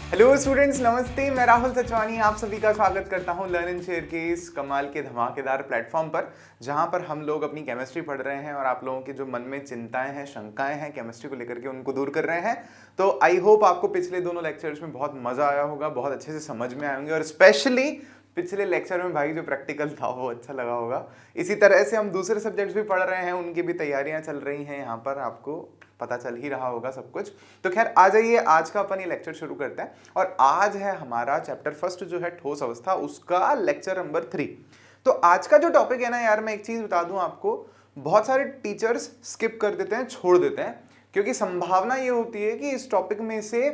Hello students, नमस्ते। मैं राहुल सचवानी आप सभी का स्वागत करता हूं लर्न एंड शेयर के इस कमाल के धमाकेदार प्लेटफॉर्म पर, जहां पर हम लोग अपनी केमिस्ट्री पढ़ रहे हैं और आप लोगों के जो मन में चिंताएं हैं, शंकाएं हैं केमिस्ट्री को लेकर के, उनको दूर कर रहे हैं। तो आई होप आपको पिछले दोनों लेक्चर्स में बहुत मजा आया होगा, बहुत अच्छे से समझ में आएंगे, और स्पेशली पिछले लेक्चर में भाई जो प्रैक्टिकल था वो अच्छा लगा होगा। इसी तरह से हम दूसरे सब्जेक्ट्स भी पढ़ रहे हैं, उनकी भी तैयारियां चल रही हैं, यहाँ पर आपको पता चल ही रहा होगा सब कुछ। तो खैर आ जाइए, आज का अपन ये लेक्चर शुरू करते हैं। और आज है हमारा चैप्टर फर्स्ट जो है ठोस अवस्था, उसका लेक्चर नंबर 3। तो आज का जो टॉपिक है ना यार, मैं एक चीज बता दूं आपको, बहुत सारे टीचर्स स्किप कर देते हैं, छोड़ देते हैं, क्योंकि संभावना ये होती है कि इस टॉपिक में से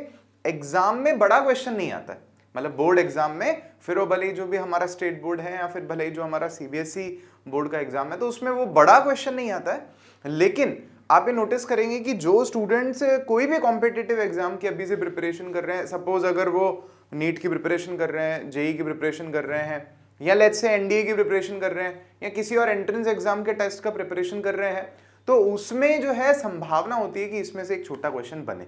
एग्जाम में बड़ा क्वेश्चन नहीं आता है। मतलब बोर्ड एग्जाम में, फिर वो भले ही जो भी हमारा स्टेट बोर्ड है या फिर भले ही जो हमारा सीबीएसई बोर्ड का एग्जाम है, तो उसमें वो बड़ा क्वेश्चन नहीं आता है। लेकिन आप ये नोटिस करेंगे कि जो स्टूडेंट्स कोई भी कॉम्पिटिटिव एग्जाम की अभी से प्रिपरेशन कर रहे हैं, सपोज अगर वो नीट की प्रिपरेशन कर रहे हैं, जेई की प्रिपरेशन कर रहे हैं, या लेट्स से एनडीए की प्रिपरेशन कर रहे हैं, या किसी और एंट्रेंस एग्जाम के टेस्ट का प्रिपरेशन कर रहे हैं, तो उसमें जो है संभावना होती है कि इसमें से एक छोटा क्वेश्चन बने।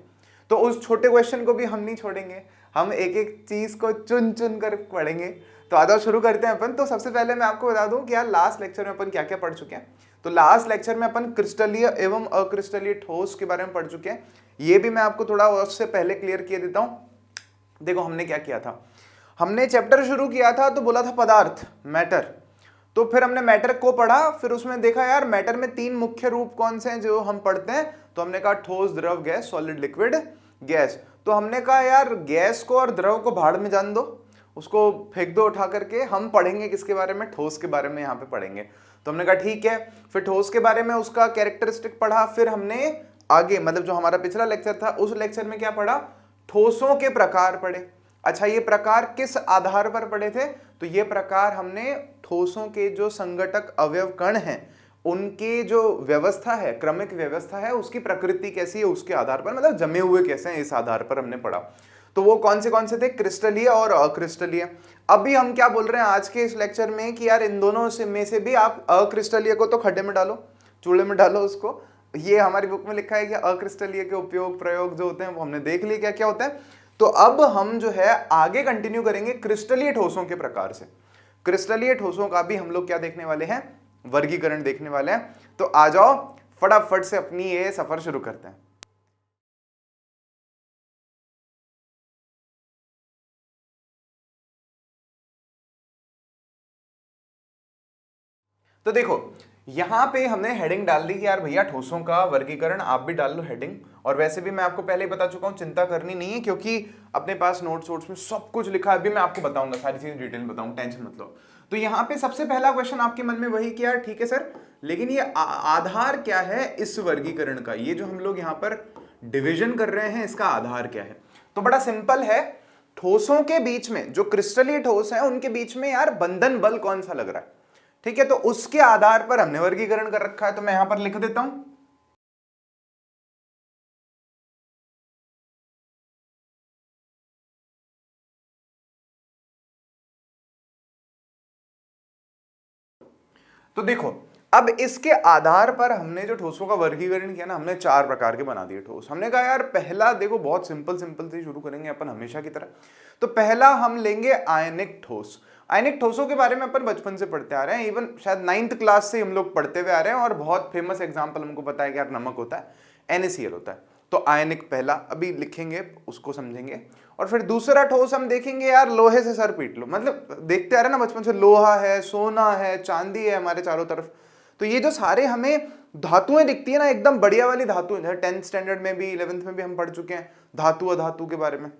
तो उस छोटे क्वेश्चन को भी हम नहीं छोड़ेंगे, हम एक एक चीज को चुन चुन कर पढ़ेंगे। तो आ जाओ शुरू करते हैं अपन। तो सबसे पहले मैं आपको बता दूं कि यार लास्ट लेक्चर में अपन क्या क्या पढ़ चुके हैं। तो लास्ट लेक्चर में अपन क्रिस्टलीय एवं अक्रिस्टलीय ठोस के बारे में पढ़ चुके हैं। ये भी मैं आपको थोड़ा उससे पहले क्लियर किया देता हूं। देखो हमने क्या किया था, हमने चैप्टर शुरू किया था तो बोला था पदार्थ, मैटर। तो फिर हमने मैटर को पढ़ा, फिर उसमें देखा यार मैटर में 3 मुख्य रूप कौन से हैं जो हम पढ़ते हैं। तो हमने कहा ठोस, द्रव, गैस, सॉलिड, लिक्विड, गैस। तो हमने कहा यार गैस को और द्रव को भाड़ में जान दो, उसको फेंक दो उठा करके, हम पढ़ेंगे किसके बारे में, ठोस के बारे में यहाँ पे पढ़ेंगे। तो हमने कहा ठीक है, फिर ठोस के बारे में उसका कैरेक्टरिस्टिक पढ़ा। फिर हमने आगे मतलब जो हमारा पिछला लेक्चर था, उस लेक्चर में क्या पढ़ा, ठोसों के प्रकार पढ़े। अच्छा, ये प्रकार किस आधार पर पढ़े थे, तो ये प्रकार हमने ठोसों के जो संघटक अवयव कण हैं, उनकी जो व्यवस्था है, क्रमिक व्यवस्था है, उसकी प्रकृति कैसी है उसके आधार पर, मतलब जमे हुए कैसे हैं, इस आधार पर हमने पढ़ा। तो वो कौन से थे, क्रिस्टलीय और अक्रिस्टलीय। अभी हम क्या बोल रहे हैं आज के इस लेक्चर में कि यार इन दोनों में से भी आप अक्रिस्टलीय को तो खड्डे में डालो, चूल्हे में डालो उसको। ये हमारी बुक में लिखा है कि अक्रिस्टलीय के उपयोग प्रयोग जो होते हैं वो हमने देख लिए क्या क्या होता है। तो अब हम जो है आगे कंटिन्यू करेंगे क्रिस्टलीय ठोसों के प्रकार से। क्रिस्टलीय ठोसों का भी हम लोग क्या देखने वाले हैं, वर्गीकरण देखने वाले हैं। तो आ जाओ फटाफट से अपनी ये सफर शुरू करते हैं। तो देखो यहां पे हमने हेडिंग डाल दी कि यार भैया ठोसों का वर्गीकरण, आप भी डाल लो हेडिंग। और वैसे भी मैं आपको पहले ही बता चुका हूं, चिंता करनी नहीं है, क्योंकि अपने पास नोट्स में सब कुछ लिखा है। अभी मैं आपको बताऊंगा, सारी चीजें डिटेल में बताऊंगा, टेंशन मत लो। तो यहाँ पे सबसे पहला क्वेश्चन आपके मन में वही कि यार ठीक है सर, लेकिन ये आधार क्या है इस वर्गीकरण का, ये जो हम लोग यहाँ पर डिविजन कर रहे हैं इसका आधार क्या है। तो बड़ा सिंपल है, ठोसों के बीच में, जो क्रिस्टलीय ठोस है उनके बीच में यार बंधन बल कौन सा लग रहा है, ठीक है। तो उसके आधार पर हमने वर्गीकरण कर रखा है। तो मैं यहां पर लिख देता हूं, तो देखो अब इसके आधार पर हमने जो ठोसों का वर्गीकरण किया ना, हमने 4 प्रकार के बना दिए ठोस। हमने कहा यार पहला देखो, बहुत सिंपल से शुरू करेंगे अपन हमेशा की तरह। तो पहला हम लेंगे आयनिक ठोस। आयनिक ठोसों के बारे में अपन बचपन से पढ़ते आ रहे हैं, इवन शायद 9th क्लास से हम लोग पढ़ते हुए आ रहे हैं, और बहुत फेमस एग्जाम्पल हमको पता है कि यार नमक होता है, NaCl होता है। तो आयनिक पहला अभी लिखेंगे, उसको समझेंगे। और फिर दूसरा ठोस हम देखेंगे यार, लोहे से सर पीट लो, मतलब देखते आ रहे हैं ना बचपन से, लोहा है, सोना है, चांदी है हमारे चारों तरफ। तो ये जो सारे हमें धातुएं दिखती है ना, एकदम बढ़िया वाली धातुएं, 10th स्टैंडर्ड में भी 11th में भी हम पढ़ चुके हैं धातु अधातु के बारे में।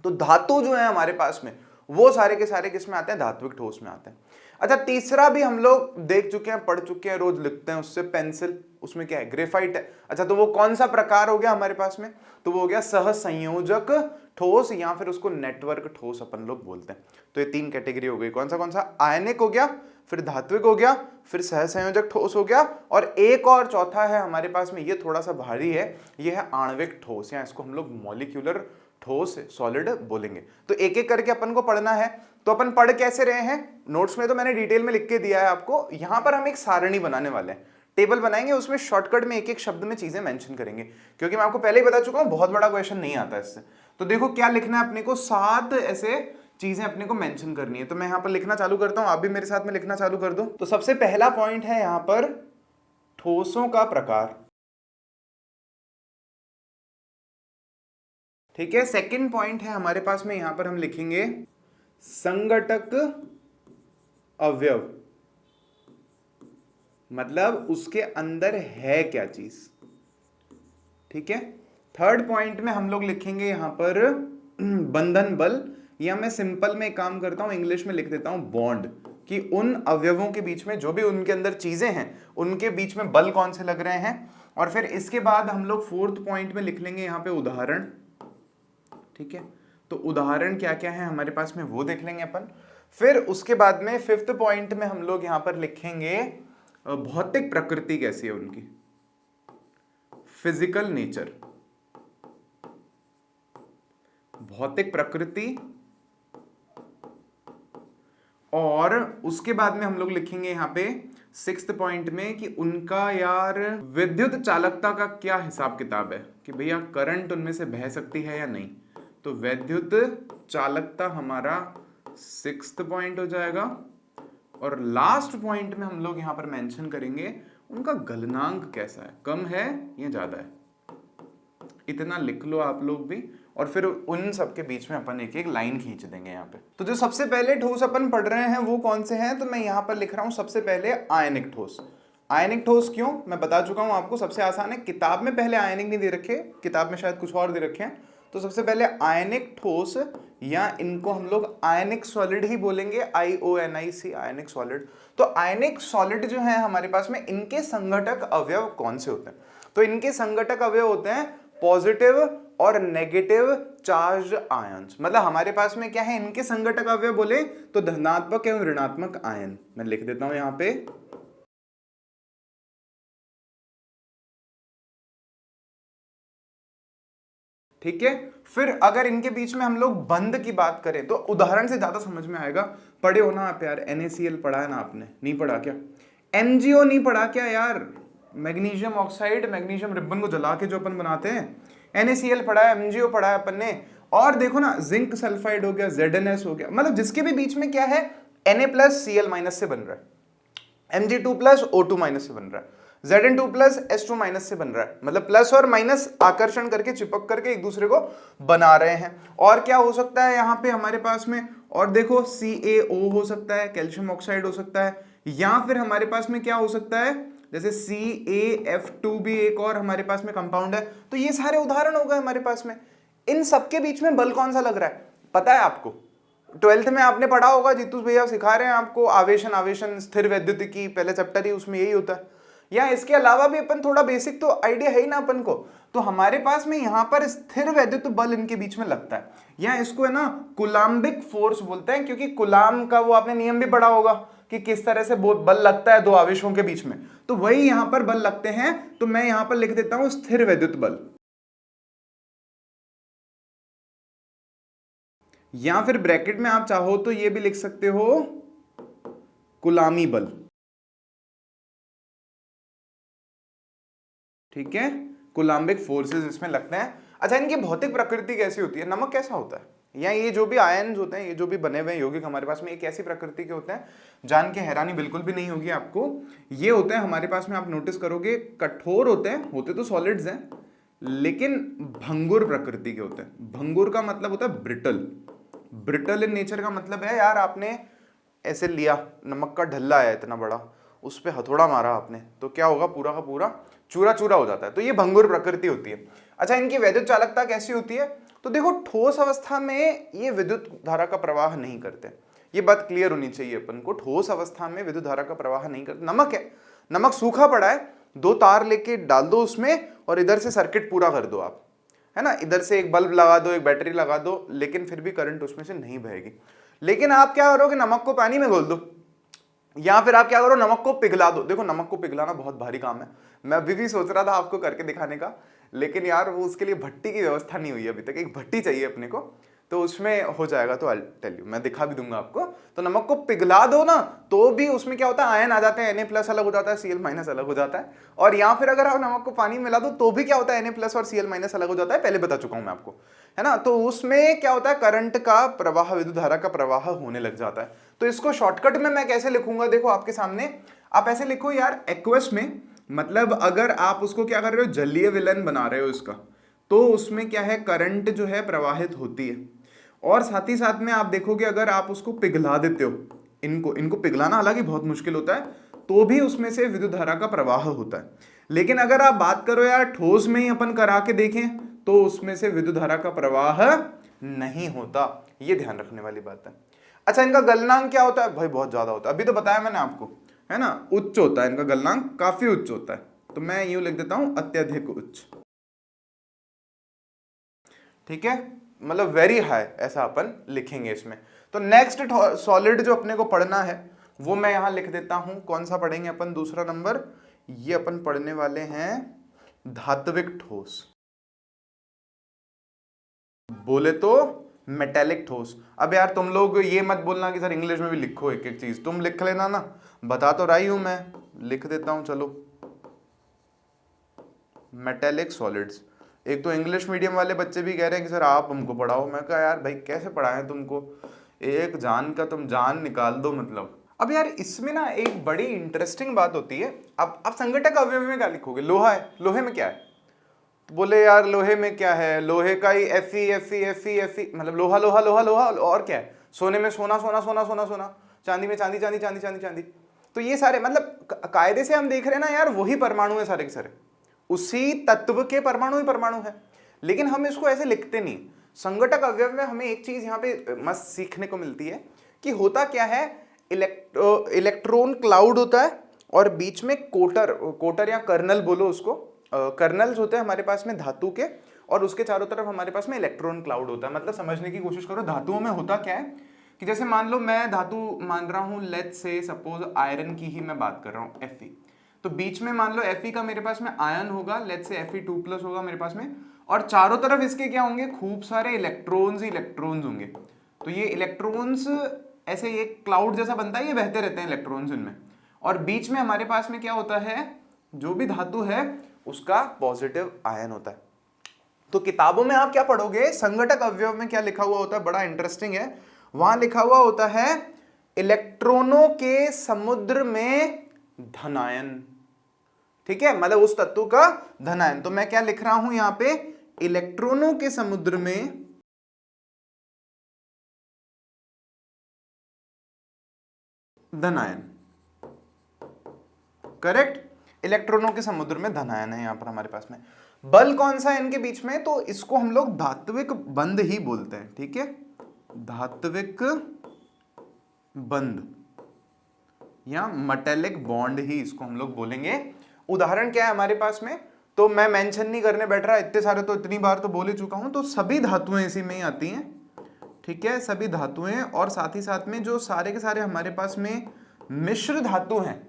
तो धातु जो है हमारे पास में, वो सारे के सारे किस में आते हैं, धात्विक ठोस में आते हैं। अच्छा, तीसरा भी हम लोग देख चुके हैं, पढ़ चुके हैं, रोज लिखते हैं उससे, पेंसिल, उसमें क्या है, ग्रेफाइट है। अच्छा, तो वो कौन सा प्रकार हो गया हमारे पास में, तो वो हो गया सहसंयोजक ठोस, या फिर उसको नेटवर्क ठोस अपन लोग बोलते हैं। तो ये 3 कैटेगरी हो गई। कौन सा, आयनिक हो गया, फिर धात्विक हो गया, फिर सहसंयोजक ठोस हो गया, और एक और चौथा है हमारे पास में, ये थोड़ा सा भारी है, ये है आणविक ठोस, या इसको हम लोग मॉलिक्यूलर ठोस, सॉलिड बोलेंगे। तो एक एक करके अपन को पढ़ना है। तो अपन पढ़ कैसे रहे हैं, नोट्स में तो मैंने डिटेल में लिख के दिया है आपको। यहां पर हम एक सारणी बनाने वाले हैं, टेबल बनाएंगे, उसमें शॉर्टकट में एक एक शब्द में चीजें मेंशन करेंगे, क्योंकि मैं आपको पहले ही बता चुका हूं बहुत बड़ा क्वेश्चन नहीं आता इससे। तो देखो क्या लिखना है अपने को, 7 ऐसे चीजें अपने को मेंशन करनी है। तो मैं यहां पर लिखना चालू करता हूं, आप भी मेरे साथ में लिखना चालू कर दो। तो सबसे पहला पॉइंट है यहां पर ठोसों का प्रकार, ठीक है। सेकंड पॉइंट है हमारे पास में, यहां पर हम लिखेंगे संघटक अवयव, मतलब उसके अंदर है क्या चीज, ठीक है। थर्ड पॉइंट में हम लोग लिखेंगे यहां पर बंधन बल, या मैं सिंपल में काम करता हूं, इंग्लिश में लिख देता हूं बॉन्ड, कि उन अवयवों के बीच में जो भी उनके अंदर चीजें हैं उनके बीच में बल कौन से लग रहे हैं। और फिर इसके बाद हम लोग फोर्थ पॉइंट में लिख लेंगे यहां पे उदाहरण, ठीक है। तो उदाहरण क्या क्या है हमारे पास में वो देख लेंगे अपन। फिर उसके बाद में फिफ्थ पॉइंट में हम लोग यहां पर लिखेंगे भौतिक प्रकृति कैसी है उनकी, फिजिकल नेचर, भौतिक प्रकृति। और उसके बाद में हम लोग लिखेंगे यहां पे सिक्स्थ पॉइंट में कि उनका यार विद्युत चालकता का क्या हिसाब किताब है, कि भैया करंट उनमें से बह सकती है या नहीं। तो विद्युत चालकता हमारा सिक्स्थ पॉइंट हो जाएगा। और लास्ट पॉइंट में हम लोग यहां पर मेंशन करेंगे उनका गलनांक कैसा है, कम है या ज्यादा है। इतना लिख लो आप लोग भी, और फिर उन सब के बीच में अपन एक एक लाइन खींच देंगे यहाँ पे। तो जो सबसे पहले ठोस अपन पढ़ रहे हैं वो कौन से हैं, तो मैं यहाँ पर लिख रहा हूँ सबसे पहले आयनिक ठोस। आयनिक ठोस क्यों, मैं बता चुका हूँ आपको, सबसे आसान है। किताब में पहले आयनिक नहीं दे रखे, किताब में शायद कुछ और दे रखे हैं। तो सबसे पहले आयनिक ठोस, या इनको हम लोग आयनिक सॉलिड ही बोलेंगे, IONIC, आयनिक सॉलिड। तो आयनिक सॉलिड जो है हमारे पास में, इनके संघटक अवयव कौन से होते हैं, तो इनके संघटक अवयव होते हैं पॉजिटिव और नेगेटिव चार्ज आयंस। मतलब हमारे पास में क्या है, इनके संघटक अवयव बोले तो धनात्मक एवं ऋणात्मक आयन। मैं लिख देता हूं यहां पे, ठीक है। फिर अगर इनके बीच में हम लोग बंध की बात करें तो उदाहरण से ज्यादा समझ में आएगा। पढ़े हो ना आप यार, NaCl पढ़ा है ना आपने, नहीं पढ़ा क्या? MgO नहीं पढ़ा क्या यार, मैग्नीशियम ऑक्साइड, मैग्नीशियम रिबन को जला के जो अपन बनाते हैं, NaCl पढ़ा है, MgO पढ़ा है अपन ने। और देखो ना, जिंक सल्फाइड हो गया, ZnS हो गया, मतलब जिसके भी बीच में क्या है, Na+Cl- से बन रहा है, Mg2+O2- से बन रहा है, Zn2+S2- से बन रहा है, मतलब प्लस और माइनस आकर्षण करके चिपक करके एक दूसरे को बना रहे हैं। और क्या हो सकता है यहाँ पे हमारे पास में, और देखो CaO हो सकता है, कैल्शियम ऑक्साइड हो सकता है, या फिर हमारे पास में क्या हो सकता है, जैसे CaF2 भी एक और हमारे पास में कंपाउंड है। तो ये सारे उदाहरण हो गए हमारे पास में। इन सबके बीच में बल कौन सा लग रहा है पता है आपको? 12th में आपने पढ़ा होगा, जीतू भैया सिखा रहे हैं आपको, आवेशन आवेशन स्थिर वैद्युतिकी, पहले चैप्टर ही उसमें यही होता है। या इसके अलावा भी अपन थोड़ा बेसिक तो आइडिया है ही ना अपन को। तो हमारे पास में यहाँ पर स्थिर वैद्युत बल इनके बीच में लगता है, या इसको है ना कुलाम्बिक फोर्स बोलते हैं, क्योंकि कुलाम का वो आपने नियम भी पढ़ा होगा कि किस तरह से बल लगता है दो आवेशों के बीच में, तो वही यहां पर बल लगते हैं। तो मैं यहां पर लिख देता हूं स्थिर वैद्युत बल, या फिर ब्रैकेट में आप चाहो तो ये भी लिख सकते हो कुलामी बल, ठीक है। कुलाम्बिक फोर्सेस इसमें लगते हैं। अच्छा, इनकी भौतिक प्रकृति कैसी होती है, नमक कैसा होता है, या ये जो भी आयन्स होते हैं, ये जो भी बने हुए यौगिक हमारे पास में, ये कैसी प्रकृति के होते हैं, जान के हैरानी बिल्कुल भी नहीं होगी आपको। ये होते हैं हमारे पास में, आप नोटिस करोगे कठोर होते हैं, होते तो सॉलिड्स हैं, लेकिन भंगुर प्रकृति के होते हैं। भंगुर का मतलब होता है ब्रिटल, ब्रिटल इन नेचर का मतलब है यार आपने ऐसे लिया, नमक का ढल्ला है इतना बड़ा, उस पर हथौड़ा मारा आपने, तो क्या होगा, पूरा का पूरा चूरा चूरा हो जाता है। तो ये भंगुर प्रकृति होती है। अच्छा, इनकी वैद्युत चालकता कैसी होती है, तो देखो ठोस अवस्था में ये विद्युत धारा का प्रवाह नहीं करते, ये बात क्लियर होनी चाहिए अपन को। ठोस अवस्था में विद्युत धारा का प्रवाह नहीं करते। नमक है, नमक सूखा पड़ा है, दो तार लेके डाल दो उसमें और इधर से सर्किट पूरा कर दो आप, है ना, इधर से एक बल्ब लगा दो, एक बैटरी लगा दो, लेकिन फिर भी करंट उसमें से नहीं बहेगी। लेकिन आप क्या करोगे, नमक को पानी में घोल दो, या फिर आप क्या करो, नमक को पिघला दो। देखो नमक को पिघलाना बहुत भारी काम है, मैं अभी भी सोच रहा था आपको करके दिखाने का, लेकिन यार वो उसके लिए भट्टी की व्यवस्था नहीं हुई अभी तक, एक भट्टी चाहिए अपने को। तो उसमें हो जाएगा। तो आई टेल यू, मैं दिखा भी दूंगा आपको। तो नमक को पिघला दो ना तो भी उसमें क्या होता है, आयन आ जाते हैं, Na+ अलग हो जाता है, Cl- अलग हो जाता है। और या फिर अगर आप नमक को पानी मिला दो तो भी क्या होता है, Na+ और Cl- अलग हो जाता है, पहले बता चुका हूं मैं आपको, है ना। तो उसमें क्या होता है, करंट का प्रवाह, विद्युत धारा का प्रवाह होने लग जाता है। तो इसको शॉर्टकट में मैं कैसे लिखूंगा, देखो आपके सामने, आप ऐसे लिखो यार, एक्वस में, मतलब अगर आप उसको क्या कर रहे हो, जलीय विलयन बना रहे हो इसका, तो उसमें क्या है, करंट जो है प्रवाहित होती है। और साथ ही साथ में आप देखोगे अगर आप उसको पिघला देते हो, इनको पिघलाना हालांकि बहुत मुश्किल होता है, तो भी उसमें से विद्युत धारा का प्रवाह होता है। लेकिन अगर आप बात करो यार ठोस में ही अपन करा के देखें तो उसमें से विद्युत धारा का प्रवाह नहीं होता। ये ध्यान रखने वाली बात है। अच्छा, इनका गलनांक क्या होता है भाई, बहुत ज्यादा होता है, अभी तो बताया मैंने आपको, है ना, उच्च होता है इनका गलनांक, काफी उच्च होता है। तो मैं यूं लिख देता हूं, अत्यधिक उच्च, ठीक है, मतलब वेरी हाई, ऐसा अपन लिखेंगे इसमें। तो नेक्स्ट सॉलिड जो अपने को पढ़ना है वो मैं यहां लिख देता हूं। कौन सा पढ़ेंगे अपन, दूसरा नंबर, ये अपन पढ़ने वाले हैं धात्विक ठोस, बोले तो मेटेलिक ठोस। अब यार तुम लोग ये मत बोलना कि सर इंग्लिश में भी लिखो, एक एक चीज तुम लिख लेना ना, बता तो रही हूं मैं, लिख देता हूं। चलो, मेटेलिक सॉलिड्स। एक तो इंग्लिश मीडियम वाले बच्चे भी कह रहे हैं कि सर आप हमको पढ़ाओ। मैं कहा यार भाई कैसे पढ़ाएं तुमको, एक जान का तुम जान निकाल दो मतलब। अब यार इसमें ना एक बड़ी इंटरेस्टिंग बात होती है। अब आप संघटक अवयव में क्या लिखोगे, लोहा है, लोहे में क्या है, तो बोले यार लोहे में क्या है, लोहे का ही Fe, मतलब लोहा लोहा लोहा लोहा, और क्या है, सोने में सोना सोना सोना सोना सोना, चांदी में चांदी चांदी चांदी चांदी चांदी। तो ये सारे मतलब कायदे से हम देख रहे हैं ना यार, वही परमाणु है सारे के सारे, उसी तत्व के परमाणु ही परमाणु है, लेकिन हम इसको ऐसे लिखते नहीं। संघटक अवयव में हमें एक चीज यहाँ पे मस्त सीखने को मिलती है कि होता क्या है, इलेक्ट्रॉन क्लाउड होता है और बीच में कोटर या कर्नल बोलो उसको, कर्नल्स होते हैं हमारे पास में धातु के, और उसके चारों तरफ हमारे पास में इलेक्ट्रॉन क्लाउड होता है। मतलब समझने की कोशिश करो, धातुओं में होता क्या है कि जैसे मान लो मैं धातु मान रहा हूं, लेट्स से सपोज आयरन की ही मैं बात कर रहा हूं, Fe, तो बीच में मान लो Fe का मेरे पास में आयन होगा, लेट्स से Fe2+ होगा मेरे पास में, और चारों तरफ इसके क्या होंगे, खूब सारे इलेक्ट्रॉन्स ही इलेक्ट्रॉन्स होंगे। तो ये इलेक्ट्रॉन्स ऐसे एक क्लाउड जैसा बनता है, ये बहते रहते हैं इलेक्ट्रॉन्स इनमें, और बीच में हमारे पास में क्या होता है, जो भी धातु है उसका पॉजिटिव आयन होता है। तो किताबों में आप क्या पढ़ोगे, संघटक अवयव में क्या लिखा हुआ होता है, बड़ा इंटरेस्टिंग है, वहां लिखा हुआ होता है इलेक्ट्रॉनों के समुद्र में धनायन, ठीक है, मतलब उस तत्व का धनायन। तो मैं क्या लिख रहा हूं यहां पे, इलेक्ट्रॉनों के समुद्र में धनायन, करेक्ट, इलेक्ट्रॉनों के समुद्र में धनायन है यहां पर हमारे पास में। बल कौन सा है इनके बीच में, तो इसको हम लोग धात्विक बंध ही बोलते हैं, ठीक है, धात्विक बंध या मेटेलिक बॉन्ड ही इसको हम लोग बोलेंगे। उदाहरण क्या है हमारे पास में, तो मैं मेंशन नहीं करने बैठ रहा, इतने सारे तो इतनी बार तो बोल ही चुका हूं। तो सभी धातुएं इसी में ही आती हैं, ठीक है, सभी धातुएं, और साथ ही साथ में जो सारे के सारे हमारे पास में मिश्र धातु हैं,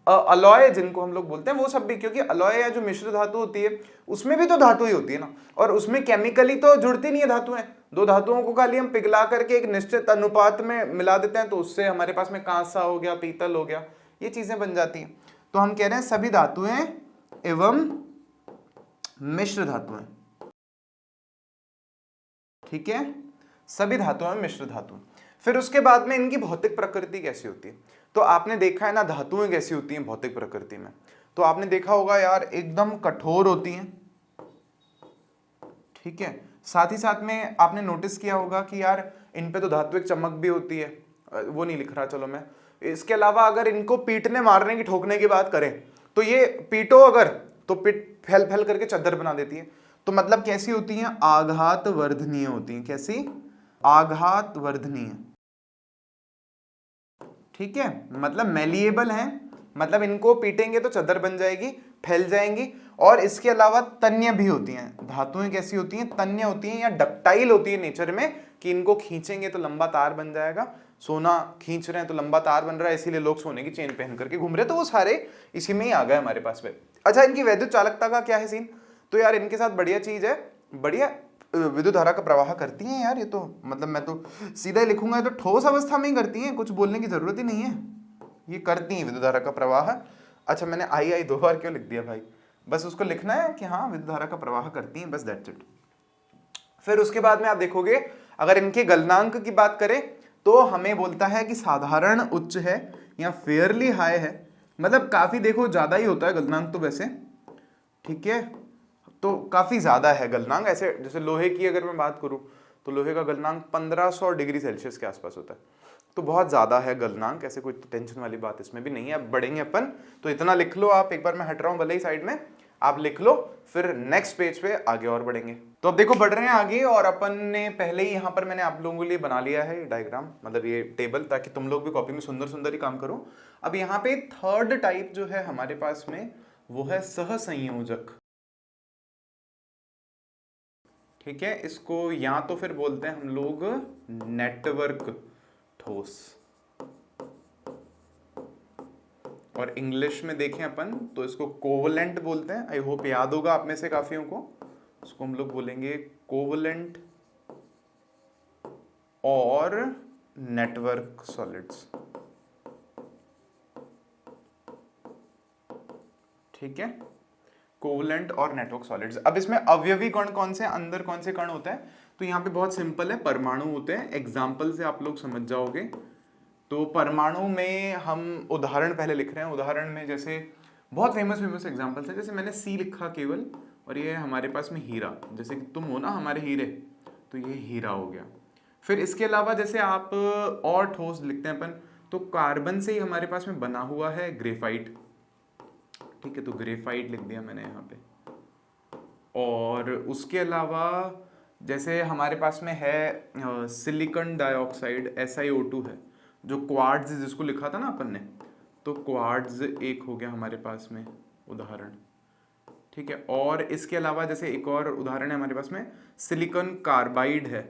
अलॉय जिनको हम लोग बोलते हैं, वो सब भी, क्योंकि अलॉय या जो मिश्र धातु होती है उसमें भी तो धातु ही होती है ना, और उसमें केमिकली तो जुड़ती नहीं है धातुएं। दो धातुओं को खाली हम पिघला करके एक निश्चित अनुपात में मिला देते हैं, तो उससे हमारे पास में कांसा हो गया, पीतल हो गया, ये चीजें बन जाती हैं। तो हम कह रहे हैं सभी धातुएं एवं मिश्र धातुएं, ठीक है, सभी धातुओं में मिश्र धातु। फिर उसके बाद में इनकी भौतिक प्रकृति कैसी होती है, तो आपने देखा है ना धातुएं कैसी होती हैं भौतिक प्रकृति में, तो आपने देखा होगा यार एकदम कठोर होती हैं, ठीक है, साथ ही साथ में आपने नोटिस किया होगा कि यार इन पे तो धात्विक चमक भी होती है, वो नहीं लिख रहा चलो मैं। इसके अलावा अगर इनको पीटने मारने की ठोकने की बात करें, तो ये पीटो अगर, तो पीट फैल फैल करके चद्दर बना देती है। तो मतलब कैसी होती हैं, आघात वर्धनीय होती हैं, कैसी, आघात वर्धनीय, ठीक है, मतलब मेलिएबल हैं, मतलब इनको पीटेंगे तो चद्दर बन जाएगी, फैल जाएंगी। और इसके अलावा तन्य भी होती हैं, धातुएं कैसी होती हैं, तन्य होती हैं या डक्टाइल होती है नेचर में, कि इनको खींचेंगे तो लंबा तार बन जाएगा। सोना खींच रहे हैं तो लंबा तार बन रहा है, इसीलिए लोग सोने की चेन पहन करके घूम रहे हैं, तो वो सारे इसी में ही आ गए हमारे पास में। अच्छा, इनकी वैद्युत चालकता का क्या है सीन, तो यार इनके साथ बढ़िया चीज है, बढ़िया विद्युत धारा का प्रवाह करती हैं यार, ये तो मतलब मैं तो सीधा ही लिखूंगा, ये तो ठोस अवस्था में ही करती हैं, कुछ बोलने की जरूरत ही नहीं है, ये करती हैं विद्युत धारा का प्रवाह। अच्छा मैंने आई 2 बार क्यों लिख दिया भाई, बस उसको लिखना है कि हाँ विद्युत धारा का प्रवाह करती हैं, बस दैट्स इट। फिर उसके बाद में आप देखोगे अगर इनके गलनांक की बात करें तो हमें बोलता है कि साधारण उच्च है या फेयरली हाई है, मतलब काफी देखो ज्यादा ही होता है गलनांक तो वैसे, ठीक है, तो काफी ज्यादा है गलनांक। ऐसे जैसे लोहे की अगर मैं बात करूं तो लोहे का गलनांक 1500 डिग्री सेल्सियस के आसपास होता है, तो बहुत ज्यादा है गलनांक, ऐसे कोई टेंशन वाली बात इसमें भी नहीं है। अब बढ़ेंगे अपन, तो इतना लिख लो आप, एक बार मैं हट रहा हूं भले ही साइड में, आप लिख लो, फिर नेक्स्ट पेज पे आगे और बढ़ेंगे। तो अब देखो बढ़ रहे हैं आगे, और अपन ने पहले ही यहाँ पर मैंने आप लोगों के लिए बना लिया है डायग्राम, मतलब ये टेबल, ताकि तुम लोग भी कॉपी में सुंदर सुंदर ही काम करो। अब यहाँ पे थर्ड टाइप जो है हमारे पास में वो है सहसंयोजक, ठीक है, इसको या तो फिर बोलते हैं हम लोग नेटवर्क ठोस, और इंग्लिश में देखें अपन तो इसको कोवलेंट बोलते हैं। आई होप याद होगा आप में से काफियों को, इसको हम लोग बोलेंगे कोवलेंट और नेटवर्क सॉलिड्स, ठीक है, कोवलेंट और नेटवर्क सॉलिड्स। अब इसमें अवयवी कण कौन से, अंदर कौन से कण होते हैं, तो यहाँ पे बहुत सिंपल है, परमाणु होते हैं, एग्जाम्पल से आप लोग समझ जाओगे। तो परमाणु में हम उदाहरण पहले लिख रहे हैं, उदाहरण में जैसे बहुत फेमस एग्जाम्पल्स है, जैसे मैंने सी लिखा केवल, और ये हमारे पास में हीरा, जैसे कि तुम हो ना हमारे हीरे, तो ये हीरा हो गया। फिर इसके अलावा जैसे आप और ठोस लिखते हैं अपन, तो कार्बन से ही हमारे पास में बना हुआ है ग्रेफाइट, ठीक है, तो ग्रेफाइट लिख दिया मैंने यहाँ पे। और उसके अलावा जैसे हमारे पास में है सिलिकॉन डाइऑक्साइड SiO2 है, जो क्वार्ट्ज जिसको लिखा था ना अपन ने, तो क्वार्ट्ज एक हो गया हमारे पास में उदाहरण, ठीक है। और इसके अलावा जैसे एक और उदाहरण है हमारे पास में सिलिकॉन कार्बाइड है,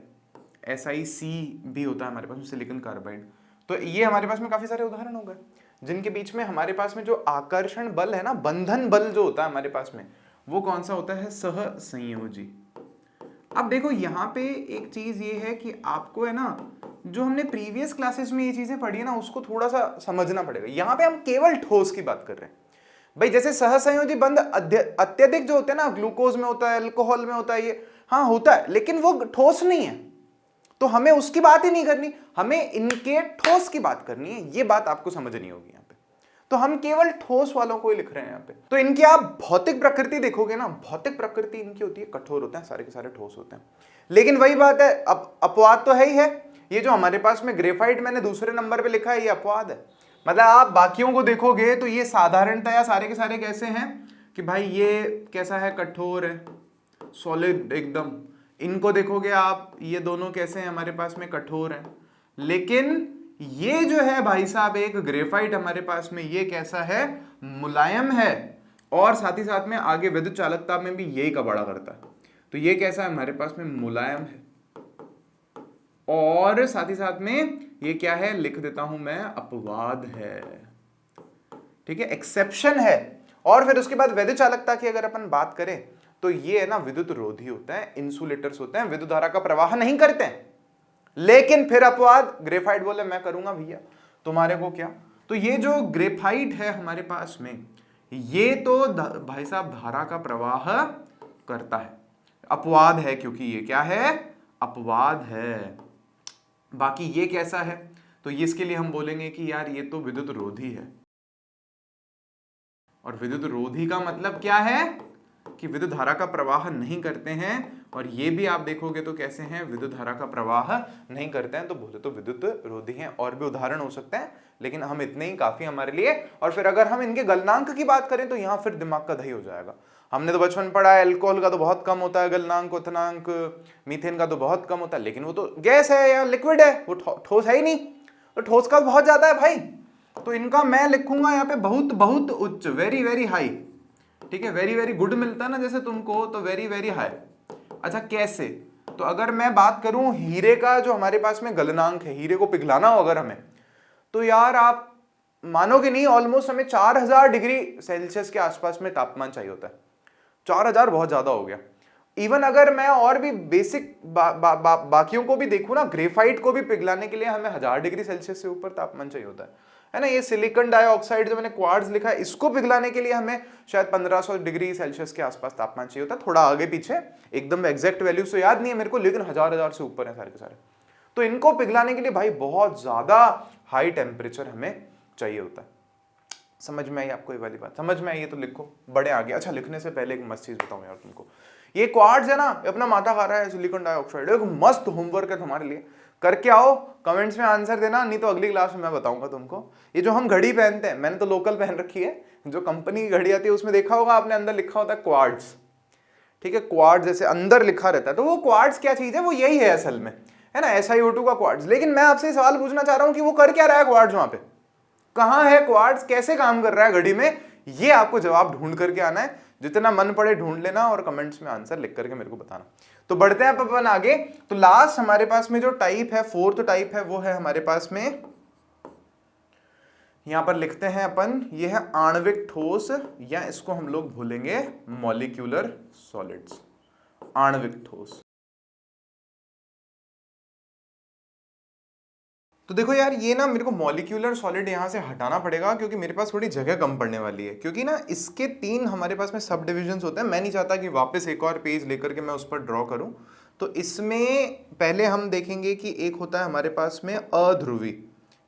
SiC भी होता है हमारे पास में सिलिकॉन कार्बाइड। तो ये हमारे पास में काफी सारे उदाहरण हो गए जिनके बीच में हमारे पास में जो आकर्षण बल है ना, बंधन बल जो होता है हमारे पास में, वो कौन सा होता है, सहसंयोजी। अब देखो यहाँ पे एक चीज ये है कि आपको है ना, जो हमने प्रीवियस क्लासेस में ये चीजें पढ़ी है ना, उसको थोड़ा सा समझना पड़ेगा। यहाँ पे हम केवल ठोस की बात कर रहे हैं भाई, जैसे सहसंयोजी बंध अत्यधिक जो होते हैं ना, ग्लूकोज में होता है, अल्कोहल में होता है, ये हाँ होता है, लेकिन वो ठोस नहीं है, तो हमें उसकी बात ही नहीं करनी, हमें इनके ठोस की बात करनी है, ये बात आपको समझनी होगी यहाँ पे। तो हम केवल ठोस वालों को ही लिख रहे हैं यहाँ पे। तो इनकी आप भौतिक प्रकृति देखोगे ना, भौतिक प्रकृति इनकी होती है, कठोर होते हैं, सारे के सारे ठोस होते हैं। लेकिन वही बात है, अब अपवाद तो है ही है, ये जो हमारे पास में ग्रेफाइट मैंने दूसरे नंबर पे लिखा है, ये अपवाद है। मतलब आप बाकियों को देखोगे तो ये साधारणतया सारे के सारे कैसे हैं कि भाई ये कैसा है, कठोर है, सॉलिड एकदम। इनको देखोगे आप, ये दोनों कैसे हैं हमारे पास में, कठोर हैं। लेकिन ये जो है भाई साहब, एक ग्रेफाइट हमारे पास में, ये कैसा है, मुलायम है, और साथ ही साथ में आगे विद्युत चालकता में भी यही का बड़ा करता है। तो ये कैसा है हमारे पास में, मुलायम है, और साथ ही साथ में ये क्या है, लिख देता हूं मैं, अपवाद है, ठीक है, एक्सेप्शन है। और फिर उसके बाद विद्युत चालकता की अगर अपन बात करें तो ये है ना, विद्युत रोधी होता है, इंसुलेटर्स होते हैं, विद्युत धारा का प्रवाह नहीं करते हैं। लेकिन फिर अपवाद, ग्रेफाइट बोले मैं करूंगा भैया, तुम्हारे को क्या। तो ये जो ग्रेफाइट है हमारे पास में, ये तो भाई साहब धारा का प्रवाह करता है, अपवाद है, क्योंकि ये क्या है, अपवाद है। बाकी ये कैसा है, तो ये इसके लिए हम बोलेंगे कि यार ये तो विद्युत रोधी है। और विद्युत रोधी का मतलब क्या है कि विद्युत धारा का प्रवाह नहीं करते हैं, और ये भी आप देखोगे तो कैसे हैं, विद्युत धारा का प्रवाह नहीं करते हैं, तो बोले तो विद्युत रोधी हैं। और भी उदाहरण हो सकते हैं, लेकिन हम इतने ही काफी हमारे लिए। और फिर अगर हम इनके गलनांक की बात करें तो यहाँ फिर दिमाग का दही हो जाएगा। हमने तो बचपन पढ़ा है, अल्कोहल का तो बहुत कम होता है गलनांक, उथनांक, मीथेन का तो बहुत कम होता है, लेकिन वो तो गैस है या लिक्विड है, वो ठोस है ही नहीं, तो ठोस का बहुत ज्यादा है भाई। तो इनका मैं लिखूंगा यहाँ पे बहुत बहुत उच्च, वेरी वेरी हाई, ठीक है, वेरी वेरी गुड मिलता है ना जैसे तुमको, तो वेरी वेरी हाई। अच्छा कैसे, तो अगर मैं बात करूं हीरे का, जो हमारे पास में गलनांक है, हीरे को पिघलाना हो अगर हमें, तो यार आप मानोगे नहीं, ऑलमोस्ट हमें 4000 डिग्री सेल्सियस के आसपास में तापमान चाहिए होता है। 4000 बहुत ज्यादा हो गया। इवन अगर मैं और भी बेसिक बाकियों को भी देखूं ना, ग्रेफाइट को भी पिघलाने के लिए हमें 1000 डिग्री सेल्सियस से ऊपर तापमान चाहिए होता है ना। ये सिलिकॉन डाइऑक्साइड जो मैंने क्वार्ट्ज लिखा है, इसको पिघलाने के लिए हमें शायद 1500 डिग्री सेल्सियस के आसपास तापमान चाहिए होता है, थोड़ा आगे पीछे, एकदम एग्जैक्ट वैल्यू तो याद नहीं है मेरे को, लेकिन हजार से ऊपर है सारे के सारे। तो इनको पिघलाने के लिए भाई बहुत ज्यादा हाई टेम्परेचर हमें चाहिए होता है। समझ में आई आपको ये वाली बात? समझ में आई है तो लिखो, बड़े आगे। अच्छा, लिखने से पहले एक मस्त चीज बताऊं यार तुमको, ये क्वार्ट्ज है ना, अपना माथा खा रहा है सिलिकॉन डाइऑक्साइड, एक मस्त होमवर्क है तुम्हारे लिए, करके आओ, कमेंट्स में आंसर देना, नहीं तो अगली क्लास में मैं बताऊंगा तुमको। ये जो हम घड़ी पहनते हैं, मैंने तो लोकल पहन रखी है, जो कंपनी की घड़ी आती है उसमें देखा होगा आपने, अंदर लिखा होता है क्वार्ट्ज, ठीक है, क्वार्ट्ज जैसे अंदर लिखा रहता है। तो वो क्वार्ट्ज क्या चीज है, वो यही है असल में, है ना, SiO2 का क्वार्ट्ज। लेकिन मैं आपसे सवाल पूछना चाह रहा हूं कि वो कर क्या रहा है क्वार्ट्ज वहां पे, कहां है क्वार्ट्ज, कैसे काम कर रहा है घड़ी में, ये आपको जवाब ढूंढ करके आना है। जितना मन पड़े ढूंढ लेना और कमेंट्स में आंसर लिख करके मेरे को बताना। तो बढ़ते हैं अपन आगे। तो लास्ट हमारे पास में जो टाइप है, फोर्थ टाइप है, वो है हमारे पास में, यहां पर लिखते हैं अपन, ये है आणविक ठोस, या इसको हम लोग भूलेंगे मॉलिक्यूलर सॉलिड्स, आणविक ठोस। तो देखो यार, ये ना मेरे को मॉलिक्यूलर सॉलिड यहां से हटाना पड़ेगा, क्योंकि मेरे पास थोड़ी जगह कम पड़ने वाली है, क्योंकि ना इसके 3 हमारे पास में सब डिविजन्स होते हैं। मैं नहीं चाहता कि वापस एक और पेज लेकर के मैं उस पर ड्रॉ करूं। तो इसमें पहले हम देखेंगे कि एक होता है हमारे पास में अध्रुवी,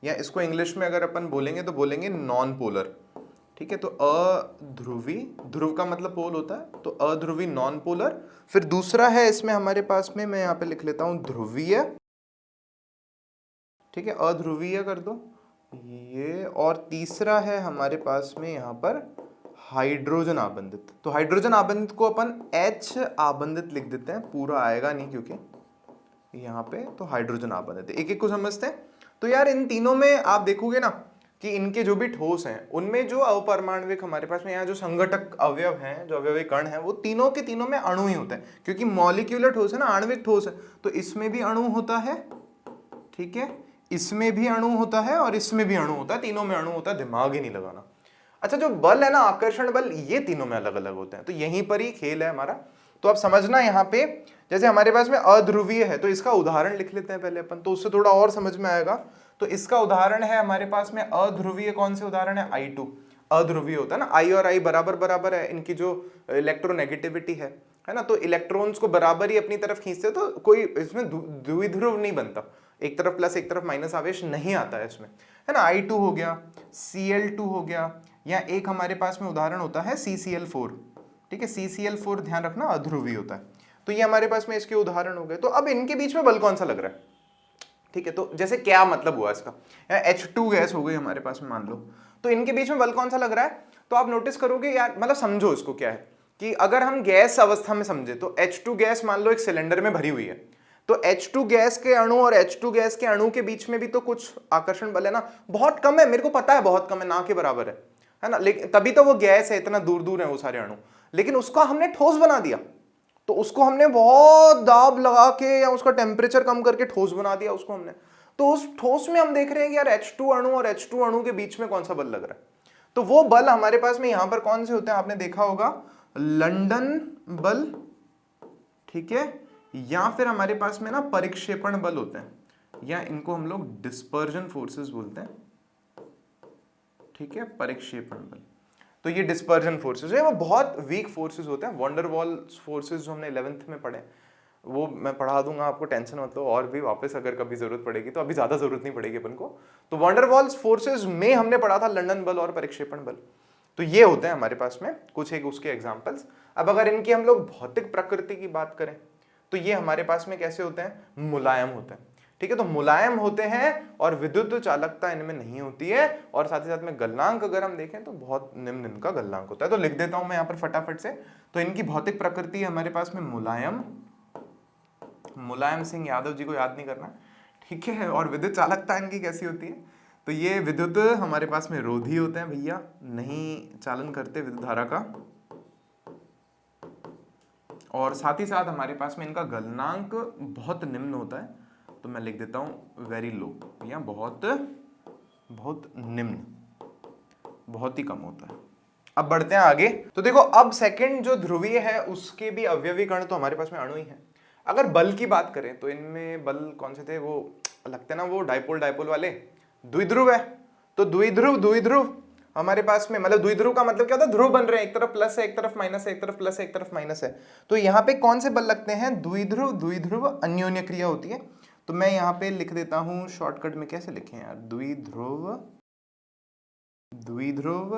या इसको इंग्लिश में अगर अपन बोलेंगे तो बोलेंगे नॉन पोलर, ठीक है। तो अध्रुवी, ध्रुव का मतलब पोल होता है, तो अध्रुवी नॉन पोलर। फिर दूसरा है इसमें हमारे पास में, मैं यहाँ पे लिख लेता हूं ध्रुवीय, ठीक है, अध्रुवीय कर दो ये। और तीसरा है हमारे पास में यहाँ पर हाइड्रोजन आबंधित। तो हाइड्रोजन आबंधित को अपन H आबंधित लिख देते हैं, पूरा आएगा नहीं क्योंकि यहाँ पे, तो हाइड्रोजन आबंधित। एक एक को समझते हैं। तो यार इन तीनों में आप देखोगे ना कि इनके जो भी ठोस हैं, उनमें जो अपरमाणविक हमारे पास में यहाँ जो संघटक अवयव हैं, जो अवयवी कण हैं, वो तीनों के तीनों में अणु ही होते हैं, क्योंकि मॉलिक्यूलर ठोस है ना, आणविक ठोस है। तो इसमें भी अणु होता है, ठीक है, इसमें भी अणु होता है और इसमें भी अणु होता है, तीनों में अणु होता है, दिमाग ही नहीं लगाना। अच्छा, जो बल है ना, आकर्षण बल, ये तीनों में अलग अलग होते हैं, तो यहीं पर ही खेल है हमारा। तो आप समझना यहाँ पे, जैसे हमारे पास में अध्रुवीय है, तो इसका उदाहरण लिख लेते हैं पहले अपन, तो उससे थोड़ा और समझ में आएगा। तो इसका उदाहरण है हमारे पास में अध्रुवीय, कौन से उदाहरण है, I2 अध्रुवीय होता है ना, I और I बराबर बराबर है, इनकी जो इलेक्ट्रोनेगेटिविटी है ना, तो इलेक्ट्रॉन्स को बराबर ही अपनी तरफ खींचते, तो कोई इसमें द्विध्रुव नहीं बनता, एक तरफ प्लस एक तरफ माइनस आवेश नहीं आता है इसमें, है ना। I2 हो गया, Cl2 हो गया, या एक हमारे पास में उदाहरण होता है CCl4, ठीक है, CCl4 ध्यान रखना अध्रुवीय होता है। तो ये हमारे पास में इसके उदाहरण हो गए। तो अब इनके बीच में बल कौन सा लग रहा है, ठीक है, तो जैसे क्या मतलब हुआ इसका, H2 गैस हो गई हमारे पास में मान लो, तो इनके बीच में बल कौन सा लग रहा है। तो आप नोटिस करोगे यार, मतलब समझो इसको क्या है, कि अगर हम गैस अवस्था में समझे, तो H2 गैस मान लो एक सिलेंडर में भरी हुई है, तो H2 गैस के अणु और H2 गैस के अणु के बीच में भी तो कुछ आकर्षण बल है ना, बहुत कम है, मेरे को पता है बहुत कम है, ना के बराबर है ना, लेकिन तभी तो वो गैस है, इतना दूर दूर है वो सारे अणु, लेकिन उसको हमने ठोस बना दिया, तो उसको हमने बहुत दाब लगा के या उसका टेम्परेचर कम करके ठोस बना दिया उसको हमने। तो उस ठोस में हम देख रहे हैं कि यार H2 अणु और H2 अणु के बीच में कौन सा बल लग रहा है। तो वो बल हमारे पास में यहां पर कौन से होते हैं, आपने देखा होगा लंदन बल, ठीक है, या फिर हमारे पास में ना परिक्षेपण बल होते हैं, या इनको हम लोग डिस्पर्जन फोर्सेस बोलते हैं, ठीक है, परिक्षेपण बल। तो ये डिस्पर्जन फोर्सेस है, वो बहुत वीक फोर्सेस होते हैं। वंडर वॉल फोर्सेस जो हमने 11th में पढ़े, वो मैं पढ़ा दूंगा आपको, टेंशन मत लो, और भी वापस अगर कभी जरूरत पड़ेगी, तो अभी ज्यादा जरूरत नहीं पड़ेगी अपन को। तो वंडर वॉल्स फोर्सेस में हमने पढ़ा था लंदन बल और परिक्षेपण बल। तो ये होते हैं हमारे पास में कुछ एक उसके एग्जाम्पल्स। अब अगर इनकी हम लोग भौतिक प्रकृति की बात करें, तो ये हमारे पास में कैसे होते हैं, मुलायम होते हैं, ठीक है। तो मुलायम होते हैं और विद्युत चालकता इनमें नहीं होती है, और साथ ही साथ में गलनांक अगर हम देखें तो बहुत निम्न इनका गलनांक होता है। तो लिख देता हूं मैं यहाँ पर फटाफट से। तो इनकी भौतिक प्रकृति है हमारे पास में मुलायम, मुलायम सिंह यादव जी को याद नहीं करना, ठीक है। और विद्युत चालकता इनकी कैसी होती है, तो ये विद्युत हमारे पास में रोधी होते हैं भैया, नहीं चालन करते विद्युत धारा का, और साथ ही साथ हमारे पास में इनका गलनांक बहुत निम्न होता है। तो मैं लिख देता हूं वेरी लो, या बहुत बहुत निम्न, बहुत ही कम होता है। अब बढ़ते हैं आगे। तो देखो अब सेकंड जो ध्रुवीय है उसके भी अवयवी कण तो हमारे पास में अणु ही है। अगर बल की बात करें तो इनमें बल कौन से थे, वो लगते हैं ना वो डाइपोल डाइपोल वाले, द्विध्रुव है। तो द्विध्रुव हमारे पास में, मतलब द्विध्रुव का मतलब क्या होता है, ध्रुव बन रहे हैं, एक तरफ प्लस है एक तरफ माइनस है, एक तरफ प्लस है एक तरफ माइनस है। तो यहाँ पे कौन से बल लगते हैं, द्विध्रुव द्विध्रुव अन्योन्य क्रिया होती है। तो मैं यहाँ पे लिख देता हूं शॉर्टकट में, कैसे लिखें यार, द्विध्रुव द्विध्रुव,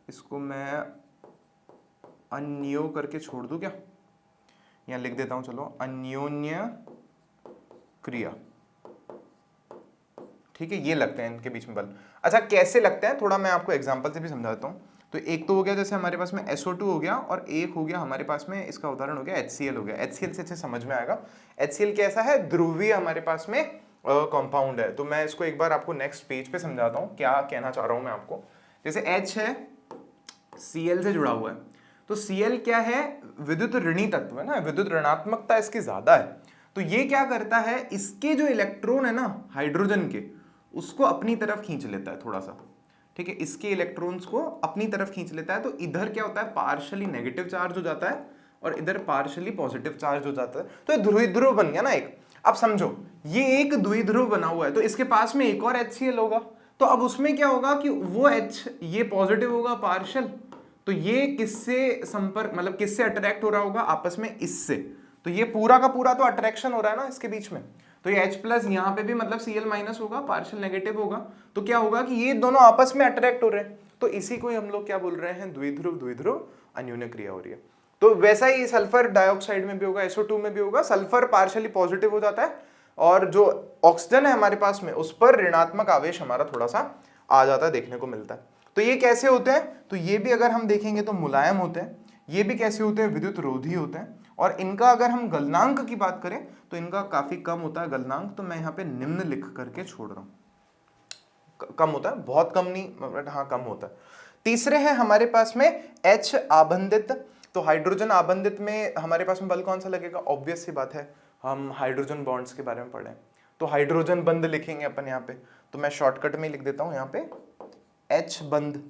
इसको मैं अन्यो करके छोड़ दूं क्या, यहाँ लिख देता हूं, चलो अन्योन्य क्रिया, ठीक है। ये लगते हैं इनके बीच में बल। अच्छा कैसे लगते हैं, थोड़ा मैं आपको एग्जांपल से भी समझाता हूं। तो एक तो हो गया जैसे हमारे पास में SO2 हो गया, और एक हो गया हमारे पास में, इसका उदाहरण हो गया HCl हो गया। HCl से अच्छे समझ में आएगा। HCl कैसा है, ध्रुवीय हमारे पास में कंपाउंड है। तो मैं इसको एक बार आपको नेक्स्ट पेज पे समझाता हूँ क्या कहना चाह रहा हूँ मैं आपको। जैसे H है, Cl से जुड़ा हुआ है, तो Cl क्या है, विद्युत ऋणी तत्व है ना, विद्युत ऋणात्मकता इसकी ज्यादा है। तो ये क्या करता है, इसके जो इलेक्ट्रॉन है ना हाइड्रोजन के, उसको अपनी तरफ खींच लेता है थोड़ा सा, ठीक है, इसके इलेक्ट्रॉन्स को अपनी तरफ खींच लेता है। तो इधर क्या होता है, पार्शियली नेगेटिव चार्ज हो जाता है और इधर पार्शियली पॉजिटिव चार्ज हो जाता है। तो ये द्विध्रुव बन गया ना एक। अब समझो ये एक द्विध्रुव बना हुआ है, तो इसके पास में एक और HCl होगा। तो अब उसमें क्या होगा कि वो H, ये पॉजिटिव होगा पार्शियल, तो ये किससे संपर्क, मतलब किससे अट्रैक्ट हो रहा होगा, आपस में इससे। तो ये पूरा का पूरा तो अट्रैक्शन हो रहा है ना इसके बीच में। तो ये H प्लस यहाँ पे भी मतलब Cl माइनस होगा, पार्शियल नेगेटिव होगा। तो क्या होगा कि ये दोनों आपस में अट्रैक्ट हो रहे हैं। तो इसी को हम लोग क्या बोल रहे हैं, द्विध्रुव द्विध्रुव अन्योन्य क्रिया हो रही है। तो वैसा ही सल्फर डाइऑक्साइड में भी होगा, SO2 में भी होगा। सल्फर पार्शियली पॉजिटिव हो जाता है और जो ऑक्सीजन है हमारे पास में उस पर ऋणात्मक आवेश हमारा थोड़ा सा आ जाता है, देखने को मिलता है। तो ये कैसे होते हैं, तो ये भी अगर हम देखेंगे तो मुलायम होते हैं। ये भी कैसे होते हैं, विद्युत रोधी होते हैं। और इनका अगर हम गलनांक की बात करें तो इनका काफी कम होता है गलनांक। तो मैं यहाँ पे निम्न लिख करके छोड़ रहा हूं, कम होता है, बहुत कम नहीं, हाँ कम होता है। तीसरे हैं हमारे पास में H आबंधित। तो हाइड्रोजन आबंधित में हमारे पास में बल कौन सा लगेगा, ऑब्वियस सी बात है, हम हाइड्रोजन बॉन्ड्स के बारे में पढ़े, तो हाइड्रोजन बंध लिखेंगे अपन यहाँ पे। तो मैं शॉर्टकट में लिख देता हूं यहाँ पे H बंध,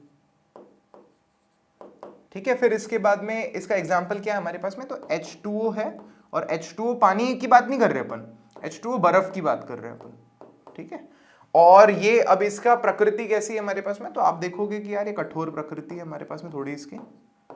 ठीक है। फिर इसके बाद में इसका एग्जाम्पल क्या है हमारे पास में, तो H2O है। और H2O पानी की बात नहीं कर रहे अपन, H2O बर्फ की बात कर रहे हैं अपन, ठीक है। और ये अब इसका प्रकृति कैसी है हमारे पास में, तो आप देखोगे कि यार ये कठोर प्रकृति है हमारे पास में थोड़ी इसकी।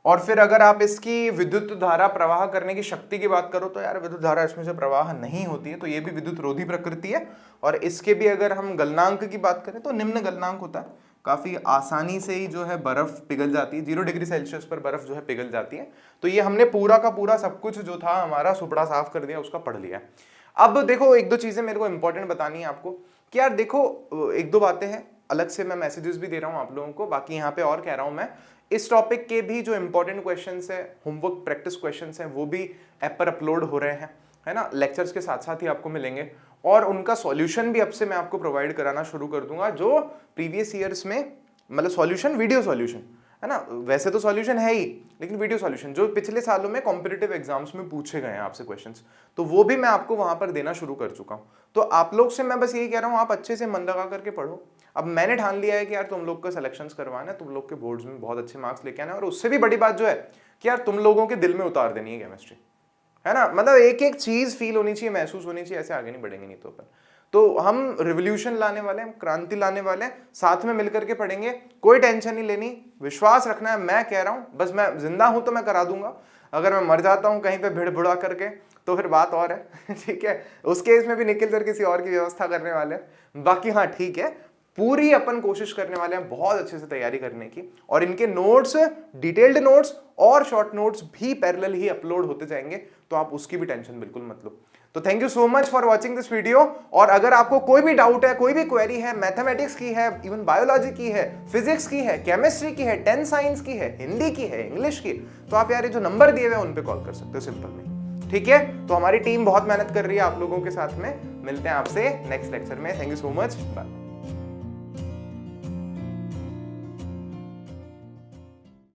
और फिर अगर आप इसकी विद्युत धारा प्रवाह करने की शक्ति की बात करो तो यार विद्युत धारा इसमें से प्रवाह नहीं होती है। तो ये भी विद्युत रोधी प्रकृति है। और इसके भी अगर हम गलनांक की बात करें तो निम्न गलनांक होता है, काफी आसानी से ही जो है बर्फ पिघल जाती है, 0 डिग्री सेल्सियस पर बर्फ जो है पिघल जाती है। तो ये हमने पूरा का पूरा सब कुछ जो था हमारा सुपड़ा साफ कर दिया, उसका पढ़ लिया। अब देखो एक दो चीजें मेरे को इंपॉर्टेंट बतानी है आपको कि यार देखो एक दो बातें हैं, अलग से मैं मैसेजेस भी दे रहा हूं आप लोगों को, बाकी यहाँ पे और कह रहा हूं मैं। इस टॉपिक के भी जो इंपॉर्टेंट क्वेश्चंस है, होमवर्क प्रैक्टिस क्वेश्चंस हैं, वो भी ऐप पर अपलोड हो रहे हैं, है ना, लेक्चर्स के साथ साथ ही आपको मिलेंगे। और उनका सॉल्यूशन भी अब से मैं आपको प्रोवाइड कराना शुरू कर दूंगा, जो प्रीवियस ईयर्स में, मतलब सॉल्यूशन, वीडियो सॉल्यूशन, है ना, वैसे तो सॉल्यूशन है ही, लेकिन वीडियो सॉल्यूशन जो पिछले सालों में कॉम्पिटिटिव एग्जाम्स में पूछे गए हैं आपसे क्वेश्चंस, तो वो भी मैं आपको वहां पर देना शुरू कर चुका हूं। तो आप लोग से मैं बस यही कह रहा हूं, आप अच्छे से मन लगा करके पढ़ो। अब मैंने ठान लिया है कि यार तुम लोग का सिलेक्शंस करवाना है, तुम लोग के बोर्ड्स में बहुत अच्छे मार्क्स लेके आना है। और उससे भी बड़ी बात जो है कि यार तुम लोगों के दिल में उतार देनी है केमिस्ट्री, है ना, मतलब एक एक चीज फील होनी चाहिए, महसूस होनी चाहिए, ऐसे आगे नहीं बढ़ेंगे नहीं तो अपन। तो हम रिवोल्यूशन लाने वाले हैं, क्रांति लाने वाले हैं, साथ में मिलकर के पढ़ेंगे, कोई टेंशन नहीं लेनी, विश्वास रखना है। मैं कह रहा हूं, बस मैं जिंदा हूं तो मैं करा दूंगा, अगर मैं मर जाता हूं कहीं पे भिड़ भुड़ा करके तो फिर बात और है ठीक है, उस केस में भी निखिल सर किसी और की व्यवस्था करने वाले हैं। बाकी हाँ ठीक है, पूरी अपन कोशिश करने वाले हैं बहुत अच्छे से तैयारी करने की। और इनके नोट्स, डिटेल्ड नोट्स और शॉर्ट नोट्स भी पैरेलल ही अपलोड होते जाएंगे, तो आप उसकी भी टेंशन बिल्कुल मत लो। तो thank you so much for watching this video. और अगर आपको कोई भी डाउट है, कोई भी क्वेरी है, मैथमेटिक्स की है, इवन बायोलॉजी की है, फिजिक्स की है, केमिस्ट्री की है, 10 साइंस की है, हिंदी की है, इंग्लिश की, तो आप यार ये जो नंबर दिए हुए हैं उन पे कॉल कर सकते हो सिंपल में, ठीक है। तो हमारी टीम बहुत मेहनत कर रही है आप लोगों के साथ में। मिलते हैं आपसे नेक्स्ट लेक्चर में। Thank you so much, bye.